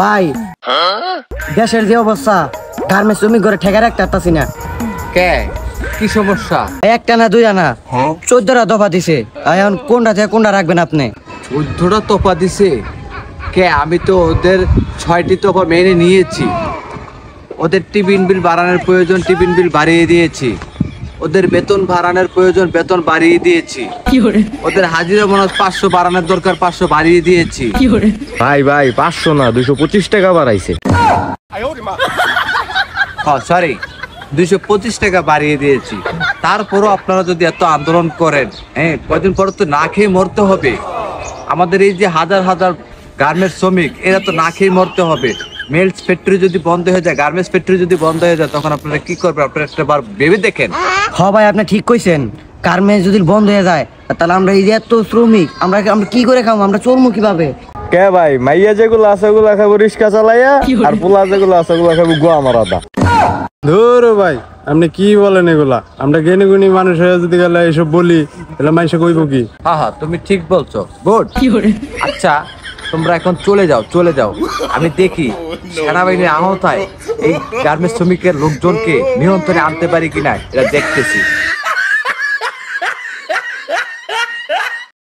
ভাই দেশের যে অবস্থা গার্মেন্টস শ্রমিক ঘরে ঠেকা রাখতে পারতাছি না। কে কি সমস্যা? একটা না দুইটা না 14টা দফা দিছে। এখন কোনটা থেকে কোনটা রাখবেন আপনি? 14টা তোফা দিছে। কে আমি তো ওদের 6টি তোফা মেনে নিয়েছি। ওদের টিফিন বিল বাড়ানোর প্রয়োজন টিফিন বিল বাড়িয়ে দিয়েছি। ওদের বেতন বাড়ানোর প্রয়োজন বেতন বাড়িয়ে দিয়েছি। ওদের হাজিরা বোনাস 500 বাড়ানোর দরকার 500 বাড়িয়ে দিয়েছি। ভাই 500 না 225 টাকা বাড়াইছে। সরি 225 টাকা বাড়িয়ে দিয়েছি। তারপরও আপনারা যদি এত আন্দোলন করেন, হ্যাঁ কয়দিন পর তো না খেয়ে মরতে হবে। আমাদের এই যে হাজার হাজার গার্মেন্টস শ্রমিক এরা তো না খেয়ে মরতে হবে। মেলস ফ্যাক্টরি যদি বন্ধ হয়ে যায়, গার্মেন্টস ফ্যাক্টরি যদি বন্ধ হয়ে যায়, তখন আপনারা কি করবেন? আপনারা একটা বার ভেবে দেখেন। ভাই আপনি ঠিক কইছেন, গার্মেন্টস যদি বন্ধ হয়ে যায় তাহলে আমরা এই যে এত শ্রমিক আমরা কি করে খাবো? আমরা চলবো কিভাবে? কে ভাই মাইয়া যেগুলো আছে ওগুলো খাবো রিক্সা চালাইয়া, আর পোলা যেগুলো আছে ওগুলো খাবো গোয়া মারাদা। ধুর ভাই আপনি কি বলেন এগুলা? আমরা জ্ঞানী গুণী মানুষ হয়ে যদি গেলে এইসব বলি তাহলে মানুষে কইব কি? হ্যাঁ তুমি ঠিক বলছো। গুড। আচ্ছা তোমরা এখন চলে যাও। আমি দেখি সেনাবাহিনীর আহতায় এই গার্মেন্টস শ্রমিকের লোকজনকে নিয়ন্ত্রণে আনতে পারি কিনা, এটা দেখতেছি।